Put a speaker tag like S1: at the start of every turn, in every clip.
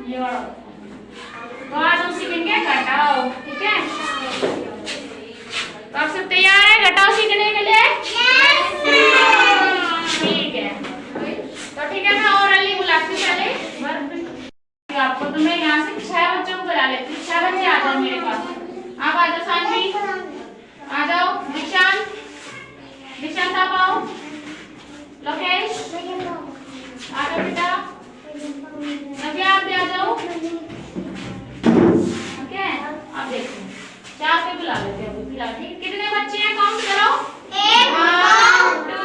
S1: ये वाला। तो आज हम सीखेंगे घटाओ, ठीक है? तो आप सब तैयार हैं घटाओ सीखने के लिए? ठीक है। तो ठीक है, मैं ओरली बुलाती हूँ पहले आपको। तो मैं यहाँ से 6 बच्चों को बुला लेती हूँ। 6 बच्चे आ जाओ मेरे पास। आप आ जाओ। सानवी आ जाओ। दीक्षांत, दीक्षांत आप आओ। लोकेश आ जाओ बेटा। नव्या आप भी आ जाओ। ओके, आप देखो 4 पे बुला लेते हैं फिलहाल। ठीक, कितने बच्चे हैं काउंट करो। 1 2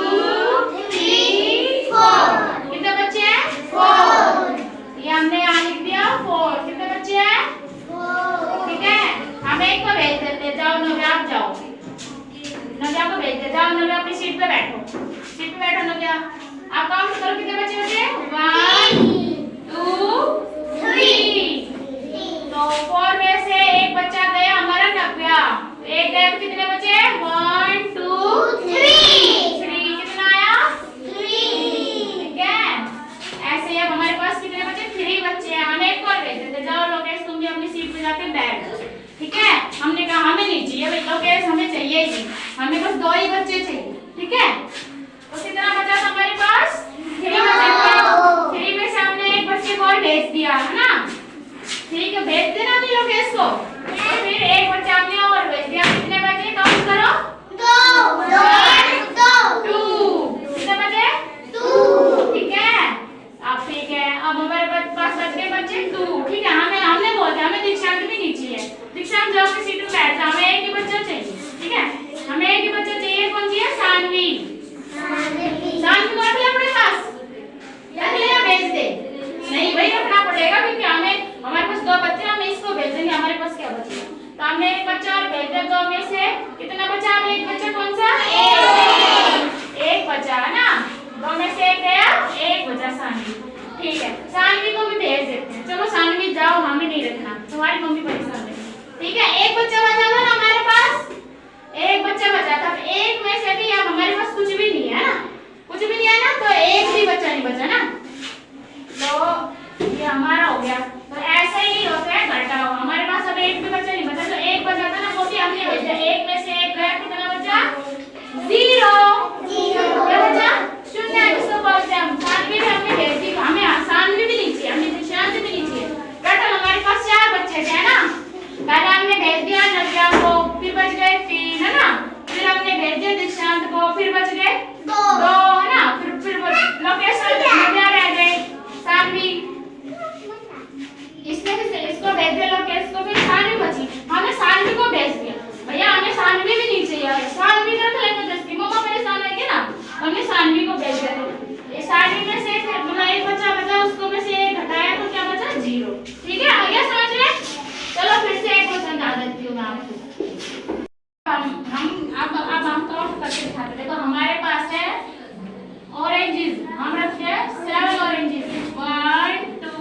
S1: 3 4। कितने बच्चे हैं? 4। ये हमने यहाँ लिख दिया 4। कितने बच्चे हैं? 4। ठीक है, हम एक को भेज देते। जाओ नव्या आप जाओ। नव्या को भेज दे। जाओ नव्या अपनी सीट पे बैठो। सीट पे बैठो नव्या। आप काउंट करो कितने बच्चे बचे? 1 2 3। तो 4 में से एक बच्चा गया हमारा नव्या। एक गया तो कितने बचे? 1 2 3। कितना आया? 3। ठीक है, ऐसे अब हमारे पास कितने बचे? 3 बच्चे हैं। हम एक और भेज देते। जाओ लोकेश तुम भी अपनी सीट पे जाके बैठ जाओ। ठीक है, हमने कहा हमें नहीं चाहिए भाई लोकेश, हमें चाहिए ही नहीं, हमें बस 2 ही बच्चे चाहिए। ठीक है, तो कितना बचा था हमारे पास? 3 बचे थे। 3 में से हमने एक बच्चे को और भेज दिया है ना। ठीक है, भेज देना भी लोकेश को। तो फिर एक बच्चा हमने और भेज दिया। कितने बचे काउंट करो? 2 2 कितने बचे? 2। ठीक है, अब ठीक है, अब हमारे पास बच गए बच्चे 2। ठीक है, हमने बोलते हमें दीक्षांत भी नहीं चाहिए। दीक्षांत जाओ अपनी सीट पे बैठ जाओ। हमें एक ही बच्चा चाहिए। ठीक है, हमें एक ही बच्चा चाहिए। कौन चाहिए? सानवी। सानवी को रख ले अपने पास या भेज दे? नहीं भाई, रखना पड़ेगा क्योंकि हमारे पास 2 बच्चे, हम इसको भेज देंगे। हमारे पास क्या बचेगा? तो हमने एक बच्चा और भेज दिया। 2 में से कितना बचा? हमें एक बच्चा कौन सा? एक बचा है ना। 2 में से एक गया, एक बचा सानवी। ठीक है, सानवी को भी भेज देते हैं। चलो सानवी जाओ, हमें नहीं रखना, तुम्हारी मम्मी परेशान है। ठीक है, एक बच्चा बचा था ना हमारे पास। एक बच्चा बचा था। एक में से भी अब हमारे पास कुछ भी नहीं है ना, कुछ भी नहीं है ना, तो एक भी बच्चा नहीं बचा ना। तो ये हमारा हो गया। तो ऐसे ही होता है घटाओ। हमारे पास अब एक भी बच्चा नहीं बचा, तो एक बचा था ना वो भी हमने भेजा। एक में से एक गया, कितना बचा? 0। क्या बचा? 0, जिसको बोलते हैं हम। सानवी भी हमने भेज दी। हमें सानवी भी नहीं चाहिए, हमें दीक्षांत भी नहीं चाहिए। टोटल हमारे पास 4 बच्चे थे ना। पहले हमने भेज दिया नव्या को, फिर बच गए 3 है ना। फिर हमने भेज दिया दीक्षांत को, फिर बच गए 2 है ना। फिर लोकेश नव्या रह गए, सानवी। इसमें से इसको भेज दिया लोकेश को, फिर सानवी बची। हमने सानवी को भेज दिया। भैया हमें सानवी भी नहीं चाहिए, सानवी रख लेते जैसे मम्मा परेशान है ना। हमने सानवी को भेज दिया। ये सानवी में से फिर एक बच्चा बचा, उसको में से एक घटाया तो क्या बचा? 0। ठीक है, आ गया समझ में? चलो फिर से एक क्वेश्चन बता देती हूँ मैं आपको। हम काउंट करके दिखाते हैं। देखो हमारे पास है ऑरेंजेस, हम रखते हैं 7 ऑरेंजेस। 1 2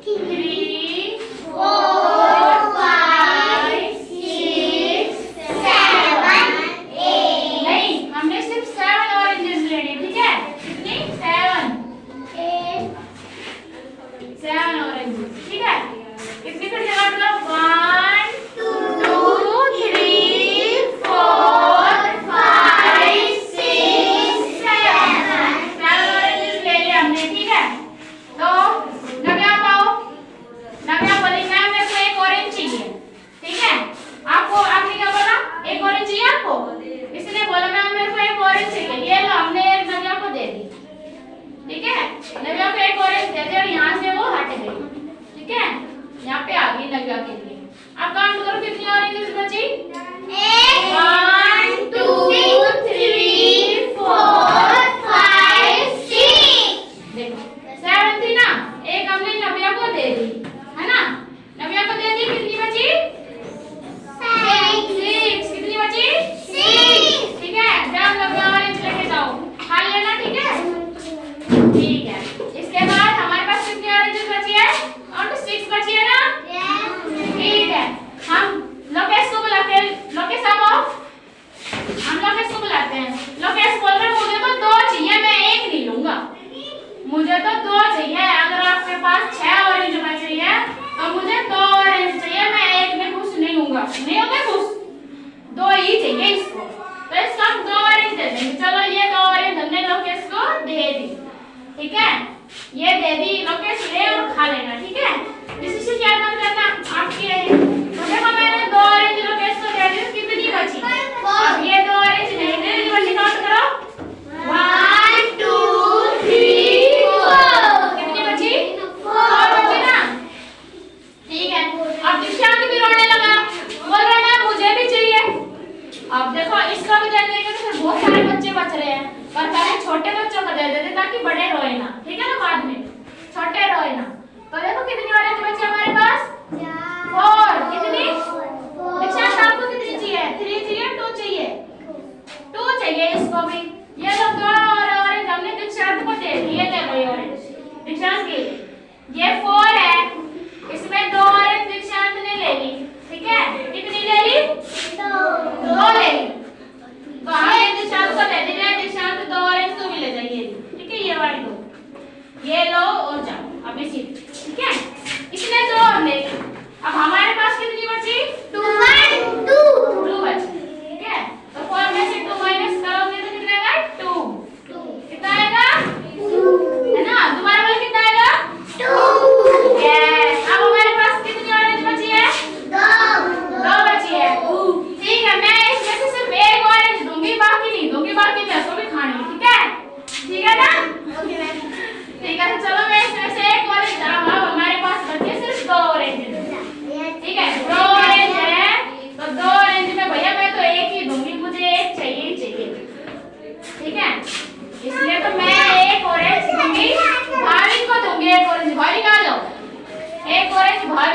S1: 3 4 5 6 7 8। नहीं, हमने सिर्फ 7 ऑरेंजेस लेने। ठीक है, कितनी? 7 ऑरेंजेस। ठीक है, कितनी फिर जगह मतलब 1 2 3 4 5 6 7 ऑरेंजेस ले लिए हमने। ठीक है, तो नव्या पाओ। नव्या बोली मैम मेरे को एक ऑरेंज चाहिए। ठीक है, आपको आपने क्या बोला? एक ऑरेंज चाहिए आपको? इसने बोला मैम मेरे को एक ऑरेंज चाहिए। ये लो, हमने नव्या को दे दी। ठीक है, नव्या को एक ऑरेंज दे दिया और यहाँ से वो हट गई। ठीक है, यहाँ पे आ गई नव्या।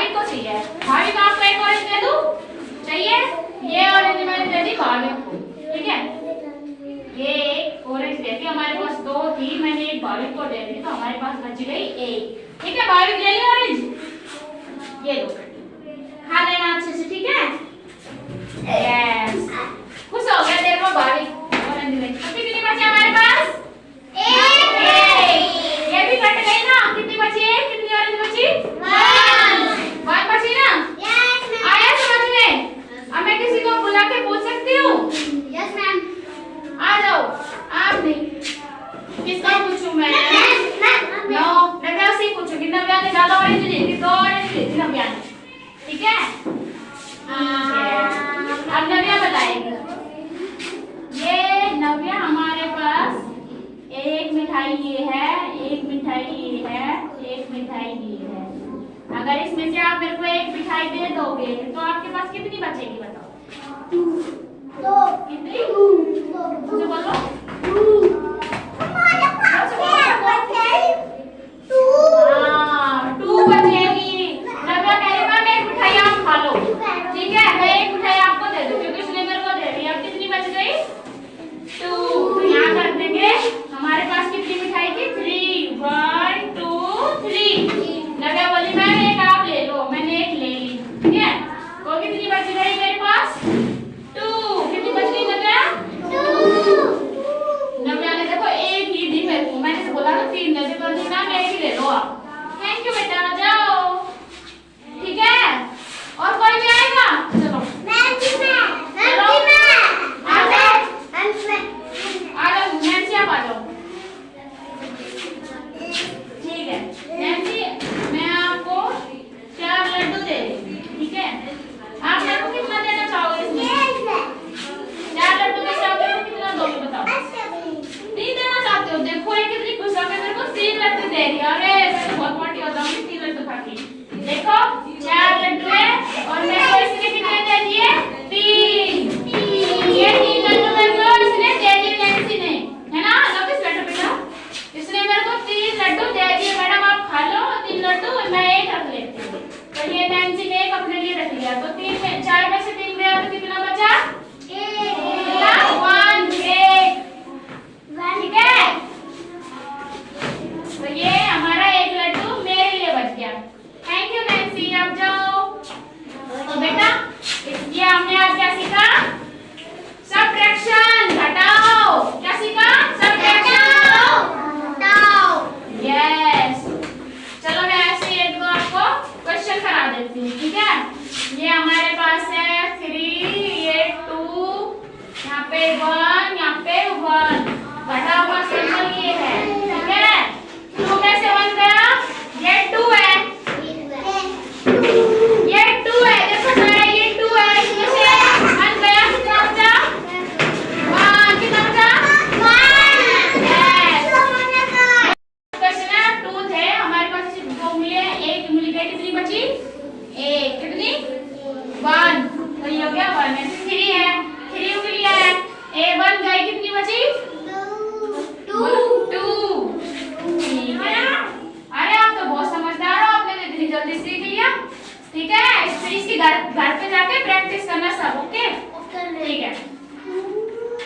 S1: भाभी को चाहिए। भाभी को आपको एक ऑरेंज दे दूं? चाहिए? ये ऑरेंज मैंने दे दी भाभी को, ठीक है? ये एक ऑरेंज दे दी, हमारे पास दो थी, मैंने एक भाभी को दे दी, तो हमारे पास बच गई एक। ठीक है, भाभी ले ली ऑरेंज, ये लो, खा लेना अच्छे से, ठीक है? यस, खुश हो गया देखो भाभी ऑरेंज में। अभी कितनी बची हमारे पास? एक। ये भी कट गई ना, कितनी बची है? कितनी ऑरेंज बची? वन बची ना? आया समझ में? अब मैं किसी को बुला के पूछ सकती हूँ?
S2: Yes ma'am.
S1: आ जाओ, आप नहीं, किसको पूछूं मैं? नो, नव्या से पूछूंगी। नव्या ने ज्यादा ऑरेंज ली थी, 2 ऑरेंज ली थी नव्या ने, ठीक है? अब नव्या बताएगी। ये नव्या हमारे पास एक मिठाई ये है, एक मिठाई ये है, एक मिठाई ये है। अगर इसमें से आप मेरे को एक मिठाई दे दोगे तो आपके पास कितनी बचेगी बताओ?
S2: 2।
S1: कितनी? मुझे बोलो। हाँ, 2 बचेगी। नव्या कह रही मैम एक मिठाई आप खा लो, ठीक है? मैं एक मिठाई आपको दे दूं क्योंकि उसने मेरे को दे दी। अब कितनी बच गई? 2। तो यहाँ कर देंगे हमारे पास कितनी मिठाई थी? 3। 1 2 3। नव्या बोली मैम एक आप ले लो, मैंने एक ले ली, ठीक है? तो कितनी बच गई मेरे पास? 2। कितनी बच गई नव्या?
S2: 2।
S1: नव्या ने देखो एक ही दी मेरे को, मैंने से बोला ना 3 दे दी, तो बोली मैम एक ही ले लो आप। थैंक यू बेटा, जाओ, ठीक है? और कोई भी आएगा? चलो आ जाओ नैन्सी, आप आ जाओ, ठीक है? नैन्सी मैं आपको 4 लड्डू दे रही हूँ, ठीक है? आप मेरे को कितना देना चाहोगे इसमें? 4 लड्डू में से आप मेरे को कितना दोगे बताओ? 3 देना चाहते हो? देखो ये कितनी खुश है, मेरे को 3 लड्डू दे रही है। अरे मैं तो बहुत मोटी हो जाऊंगी 3 लड्डू खा के। देखो 4 लड्डू है और मेरे को इसने कितने दे दिए? 3। ये 3 लड्डू मेरे को इसने दे दिए नैन्सी ने, है ना? लो किस लड्डू बेटा, इसने मेरे को 3 लड्डू दे दिए। मैडम आप खा लो 3 लड्डू, मैं एक रख लेती हूँ। तो ये नैन्सी ने एक अपने लिए रख लिया, तो 3 में 4 में से 3 गया तो कितना बचा? 1। ठीक है? तो ये हमारा एक लड्डू मेरे लिए बच गया। थैंक यू नैन्सी, आप जाओ। तो बेटा ये हमने आज क्या सीखा? सबट्रैक्शन, घटाओ। क्या सीखा? सबट्रैक्शन, घटाओ। यस, चलो मैं ऐसे एक दो आपको क्वेश्चन करा देती हूँ, ठीक है? ये हमारे पास है 3, ये 2, यहाँ पे 1, यहाँ पे 1। घटा हुआ सिंबल ये है, ठीक है? 2 में से 1 गया, ये 2 है, ये 2 है, देखो जरा ये 2 है, इसमें से 1 गया, कितना बचा? 1। कितना बचा? 1। यस, क्वेश्चन है 2 थे हमारे पास, सिर्फ 2 मिले, 1 मिल गई, कितनी बची? 1। कितनी? 1। तो ये हो गया 1 में से 3 है, 3 मिल गया है, 1 गई, कितनी बची? 2। ठीक है? अरे आप तो बहुत समझदार हो, आपने तो इतनी जल्दी सीख लिया, ठीक है? इसकी घर पे जाके प्रैक्टिस करना सब, ओके? ठीक है?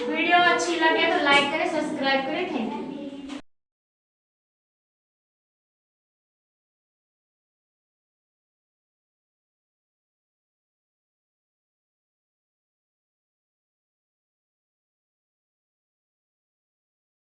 S1: वीडियो अच्छी लगे तो लाइक करें, सब्सक्राइब करें, थैंक यू।